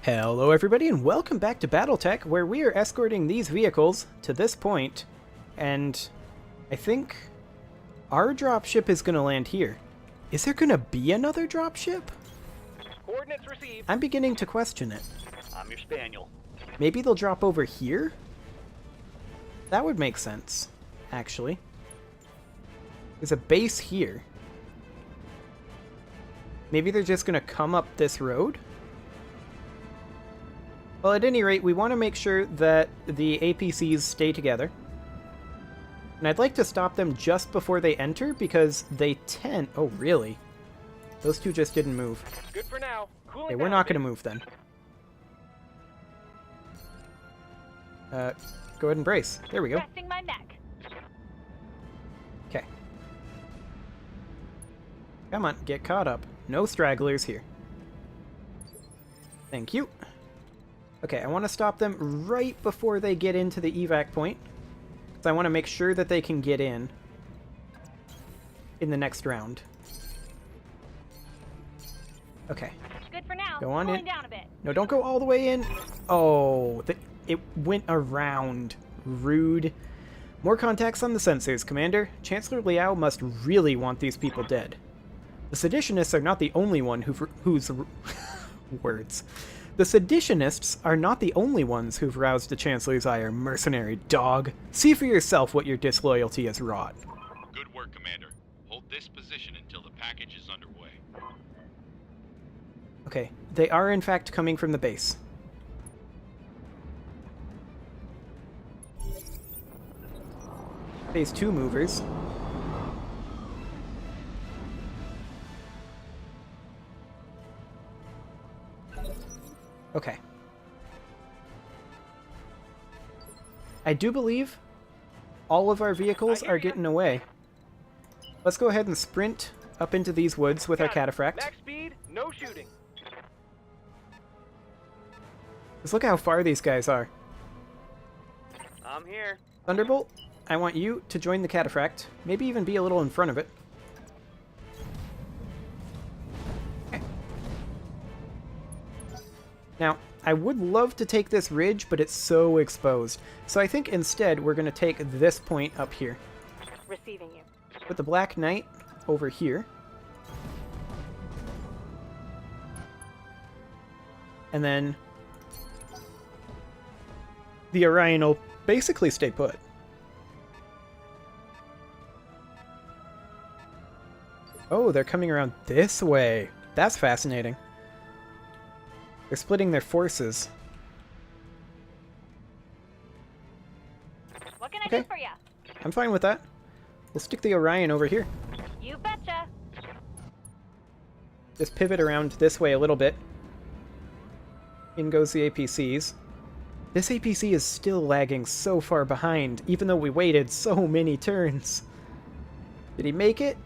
Hello everybody and welcome back to BattleTech, where we are escorting these vehicles to this point, and I think our dropship is going to land here. Is there going to be another dropship? Coordinates received. I'm beginning to question it. I'm your spaniel. Maybe they'll drop over here? That would make sense, actually. There's a base here. Maybe they're just going to come up this road? Well, at any rate, we want to make sure that the APCs stay together. And I'd like to stop them just before they enter, because they tend... Oh, really? Those two just didn't move. Good for now. Cooling Okay, we're down not a bit. going to move then. Go ahead and brace. There we go. Resting my neck. Okay. Come on, get caught up. No stragglers here. Thank you. Okay, I want to stop them right before they get into the evac point. Because I want to make sure that they can get in the next round. Okay. Good for now. Go on Cooling in. down a bit. No, don't go all the way in. Oh, it went around. Rude. More contacts on the sensors, Commander. Chancellor Liao must really want these people dead. The seditionists are not the only one whose words. The seditionists are not the only ones who've roused the Chancellor's ire, mercenary dog. See for yourself what your disloyalty has wrought. Good work, Commander. Hold this position until the package is underway. Okay, they are in fact coming from the base. Phase 2 movers. Okay. I do believe all of our vehicles are getting away. Let's go ahead and sprint up into these woods with our Got it. cataphract. Max speed, no shooting. Just look how far these guys are. I'm here. Thunderbolt, I want you to join the cataphract. Maybe even be a little in front of it. Okay. Now, I would love to take this ridge, but it's so exposed. So I think instead we're going to take this point up here. Receiving you. Put the Black Knight over here. And then the Orion will basically stay put. Oh, they're coming around this way. That's fascinating. They're splitting their forces. What can I Okay. do for you? I'm fine with that. We'll stick the Orion over here. You betcha. Just pivot around this way a little bit. In goes the APCs. This APC is still lagging so far behind, even though we waited so many turns. Did he make it?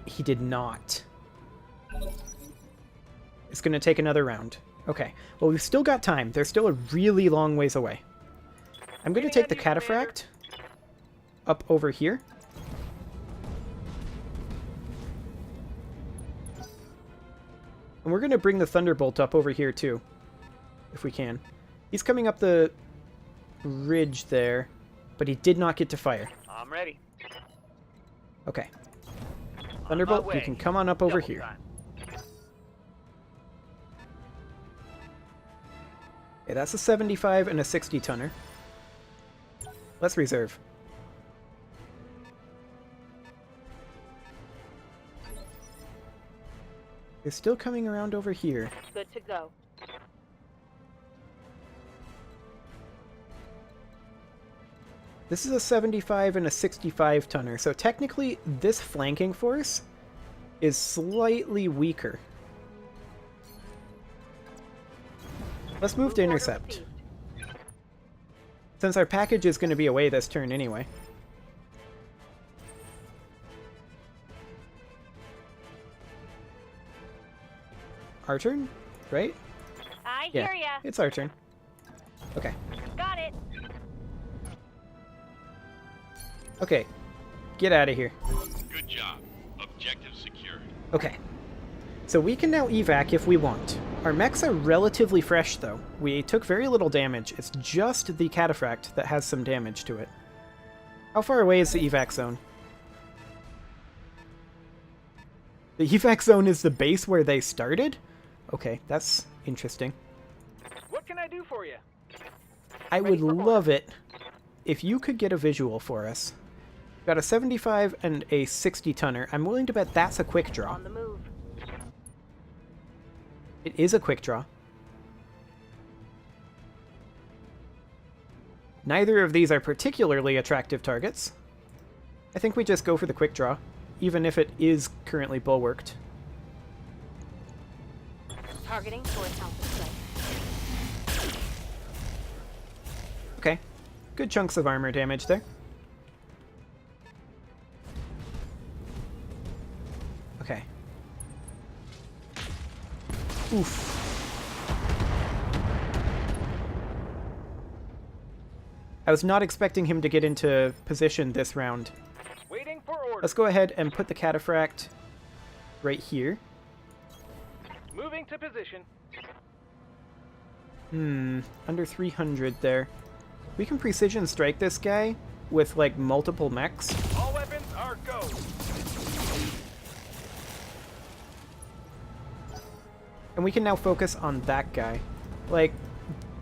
He did not. It's going to take another round. Okay. Well, we've still got time. They're still a really long ways away. I'm going to take the cataphract up over here. And we're going to bring the Thunderbolt up over here too, if we can. He's coming up the ridge there, but he did not get to fire. I'm ready. Okay. On my Thunderbolt, you way. can come on up over Double here. time. Okay, that's a 75 and a 60 tonner. Let's reserve. They're still coming around over here. Good to go. This is a 75 and a 65 tonner, so technically this flanking force is slightly weaker. Let's move to Order intercept, received. since our package is going to be away this turn anyway. Our turn, right? I Yeah, hear ya. it's our turn. Okay. Got it. Okay. Get out of here. Good job. Objective secured. Okay. So we can now evac if we want. Our mechs are relatively fresh, though. We took very little damage. It's just the cataphract that has some damage to it. How far away is the evac zone? The evac zone is the base where they started? Okay, that's interesting. What can I do for you? I would love it if you could get a visual for us. Got a 75 and a 60 tonner. I'm willing to bet that's a quick draw. On the move. It is a quick draw. Neither of these are particularly attractive targets. I think we just go for the quick draw, even if it is currently bulwarked. Targeting for a counter strike. Okay. Good chunks of armor damage there. Okay. Oof. I was not expecting him to get into position this round. Waiting for orders. Let's go ahead and put the cataphract right here. Moving to position. Under 300 there. We can precision strike this guy with, like, multiple mechs. All weapons are go. And we can now focus on that guy. Like,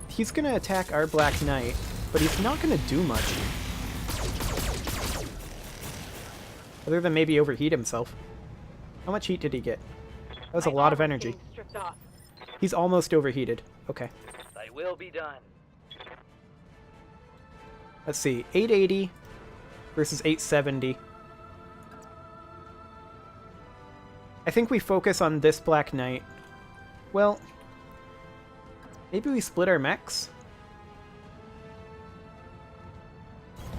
he's gonna attack our Black Knight, but he's not gonna do much. Other than maybe overheat himself. How much heat did he get? That was a lot of energy. Stripped off. He's almost overheated. Okay. They will be done. Let's see. 880 versus 870. I think we focus on this Black Knight. Well, maybe we split our mechs?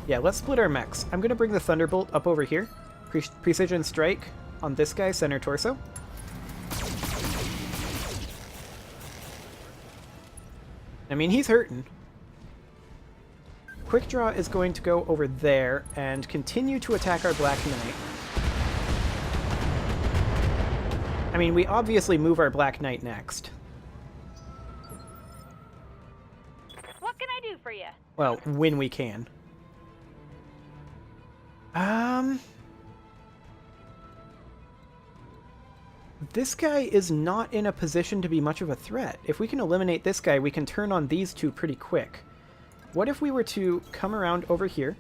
Yeah, let's split our mechs. I'm going to bring the Thunderbolt up over here. Precision strike on this guy, center torso. I mean, he's hurting. Quick Draw is going to go over there and continue to attack our Black Knight. I mean, we obviously move our Black Knight next. What can I do for you? Well, when we can. This guy is not in a position to be much of a threat. If we can eliminate this guy, we can turn on these two pretty quick. What if we were to come around over here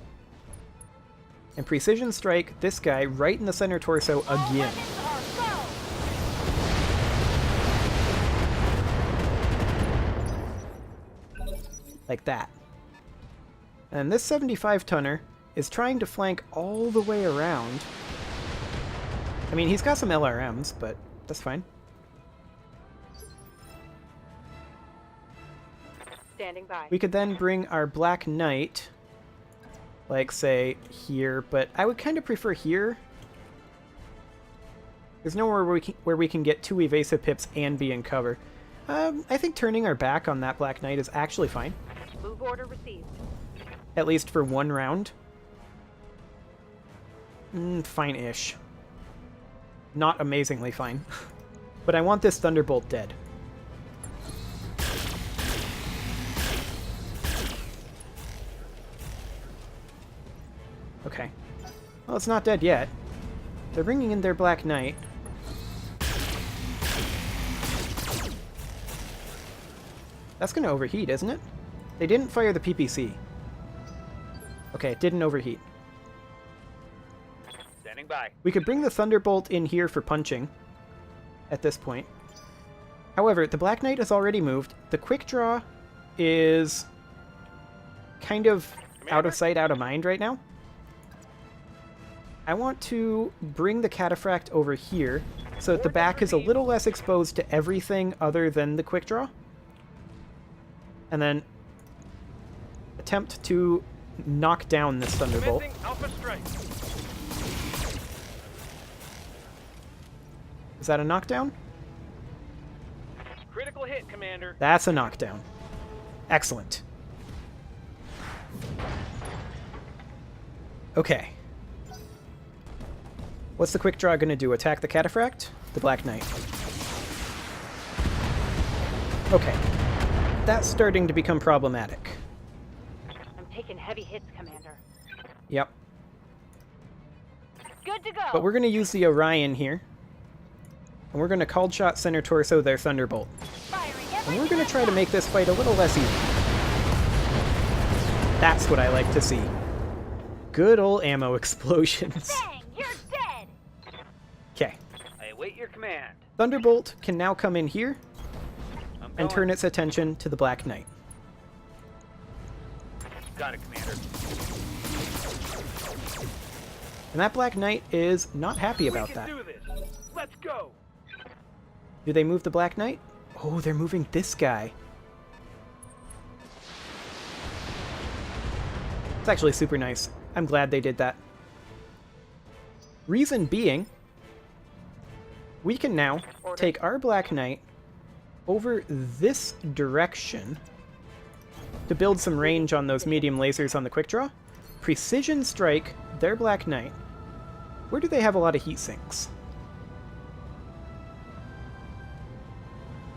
and precision strike this guy right in the center torso again? Like that. And this 75 tonner is trying to flank all the way around. I mean, he's got some LRMs, but that's fine. Standing by. We could then bring our Black Knight, like, say, here, but I would kind of prefer here. There's nowhere where we can get two evasive pips and be in cover. I think turning our back on that Black Knight is actually fine. Move order received. At least for one round. Fine-ish. Not amazingly fine. But I want this Thunderbolt dead. Okay. Well, it's not dead yet. They're bringing in their Black Knight. That's gonna overheat, isn't it? They didn't fire the PPC. Okay, it didn't overheat. Standing by. We could bring the Thunderbolt in here for punching at this point. However, the Black Knight is already moved. The Quick Draw is kind of out of sight, out of mind right now. I want to bring the Cataphract over here so that the back is a little less exposed to everything other than the Quick Draw. And then attempt to knock down this Thunderbolt. Alpha strike. Is that a knockdown? Critical hit, Commander. That's a knockdown. Excellent. Okay. What's the Quick Draw going to do? Attack the Cataphract? The Black Knight. Okay. That's starting to become problematic. I'm taking heavy hits, Commander. Yep. Good to go. But we're going to use the Orion here. And we're going to cold shot center torso their Thunderbolt. Firing And we're going to try to make this fight a little less easy. That's what I like to see. Good old ammo explosions. Bang! You're dead. Okay. I await your command. Thunderbolt can now come in here I'm and going. turn its attention to the Black Knight. Got it, Commander. And that Black Knight is not happy about that. We can do this. Let's go. Do they move the Black Knight? Oh, they're moving this guy. It's actually super nice. I'm glad they did that. Reason being, we can now take our Black Knight over this direction to build some range on those medium lasers on the quick draw. Precision strike their Black Knight. Where do they have a lot of heat sinks?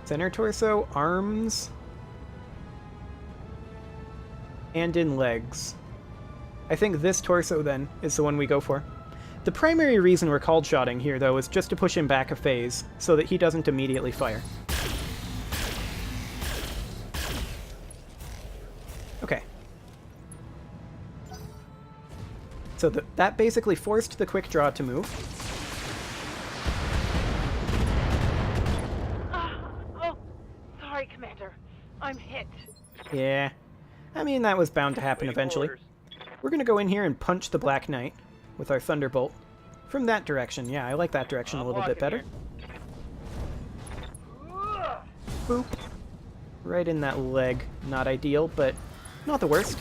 Center torso, arms, and in legs. I think this torso, then, is the one we go for. The primary reason we're cold shotting here, though, is just to push him back a phase, so that he doesn't immediately fire. Okay. So that basically forced the quick draw to move. Oh, sorry, Commander. I'm hit. Yeah. I mean, that was bound to happen Waiting for eventually. orders. We're going to go in here and punch the Black Knight with our Thunderbolt. From that direction. Yeah, I like that direction a little bit better. Boop. Right in that leg. Not ideal, but not the worst.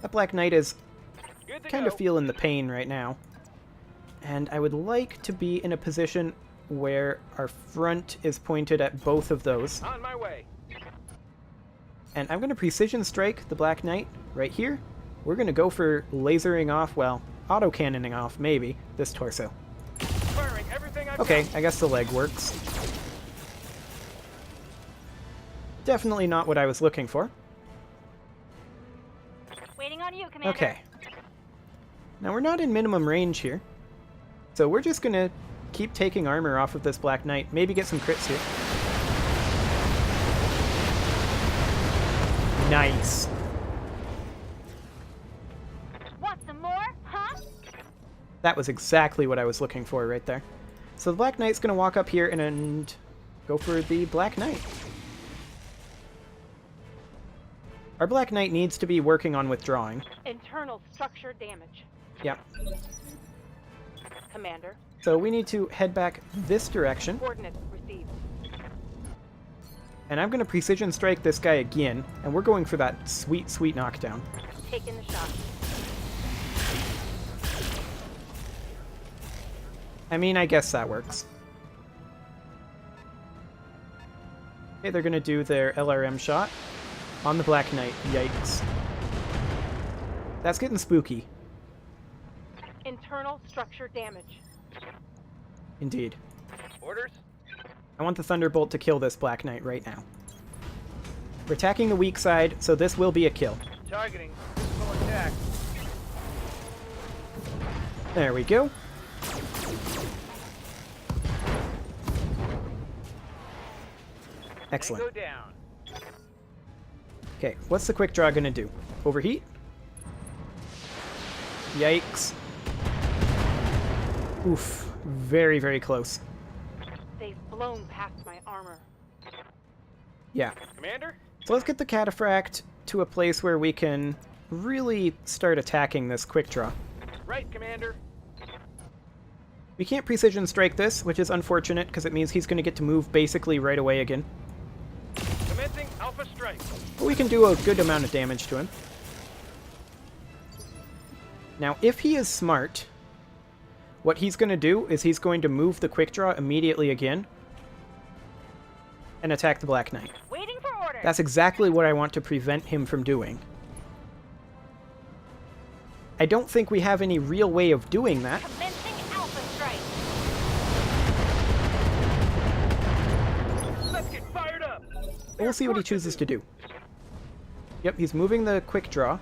That Black Knight is Good to kind go. of feeling the pain right now. And I would like to be in a position where our front is pointed at both of those. On my way. And I'm going to precision strike the Black Knight right here. We're going to go for lasering off, well, auto-cannoning off, maybe, this torso. Firing everything I've Okay, got. I guess the leg works. Definitely not what I was looking for. Waiting on you, Commander. Okay. Now, we're not in minimum range here. So we're just going to keep taking armor off of this Black Knight. Maybe get some crits here. Nice. Want some more? Huh? That was exactly what I was looking for right there. So the Black Knight's going to walk up here and go for the Black Knight. Our Black Knight needs to be working on withdrawing. Internal structure damage. Yep. Commander, So we need to head back this direction. coordinates received. And I'm going to precision strike this guy again. And we're going for that sweet, sweet knockdown. Taking the shot. I mean, I guess that works. Okay, they're going to do their LRM shot on the Black Knight. Yikes. That's getting spooky. Internal structure damage. Indeed. Orders? I want the Thunderbolt to kill this Black Knight right now. We're attacking the weak side, so this will be a kill. Targeting. Physical attack. There we go. Excellent. Tango down. Okay, what's the quick draw gonna do? Overheat? Yikes. Oof. Very, very close. They've blown past my armor. Yeah. Commander? So let's get the Cataphract to a place where we can really start attacking this quick draw. Right, Commander. We can't precision strike this, which is unfortunate because it means he's going to get to move basically right away again. Commencing Alpha Strike. But we can do a good amount of damage to him. Now, if he is smart, what he's going to do is he's going to move the quick draw immediately again and attack the Black Knight. Waiting for orders. That's exactly what I want to prevent him from doing. I don't think we have any real way of doing that. Commencing Alpha Strike. But we'll see what he chooses to do. Yep, he's moving the quick draw.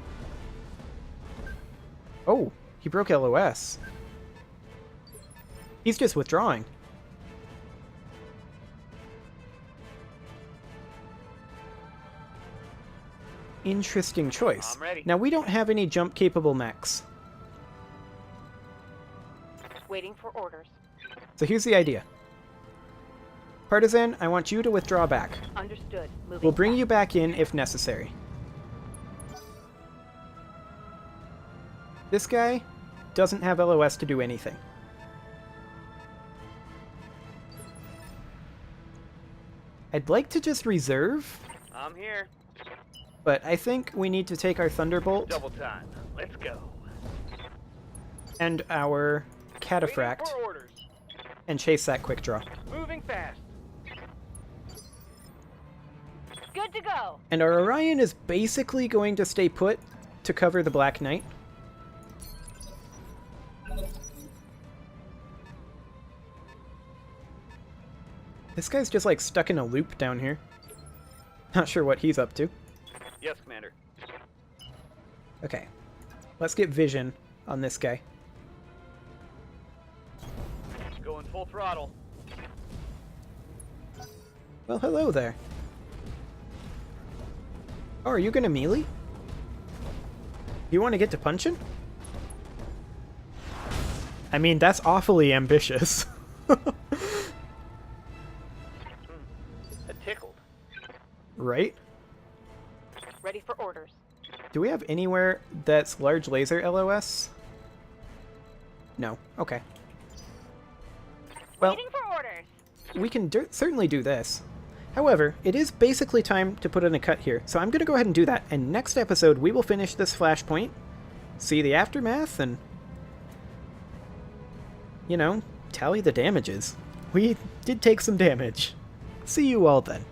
Oh, he broke LOS. He's just withdrawing. Interesting choice. I'm ready. Now, we don't have any jump-capable mechs. Waiting for orders. So here's the idea. Partisan, I want you to withdraw back. Understood. Moving. We'll bring you back in if necessary. This guy doesn't have LOS to do anything. I'd like to just reserve, I'm here. but I think we need to take our Thunderbolt Double time. Let's go. and our Waiting Cataphract for orders. and chase that quick draw. Moving fast. Good to go. And our Orion is basically going to stay put to cover the Black Knight. This guy's just like stuck in a loop down here. Not sure what he's up to. Yes, Commander. Okay, let's get vision on this guy. Going full throttle. Well, hello there. Oh, are you gonna melee? You want to get to punching? I mean, that's awfully ambitious. Tickled. Right? Ready for orders. Do we have anywhere that's large laser LOS? No. Okay. Well, Waiting for orders. we can certainly do this. However, it is basically time to put in a cut here, so I'm going to go ahead and do that, and next episode we will finish this Flashpoint, see the aftermath, and, you know, tally the damages. We did take some damage. See you all then.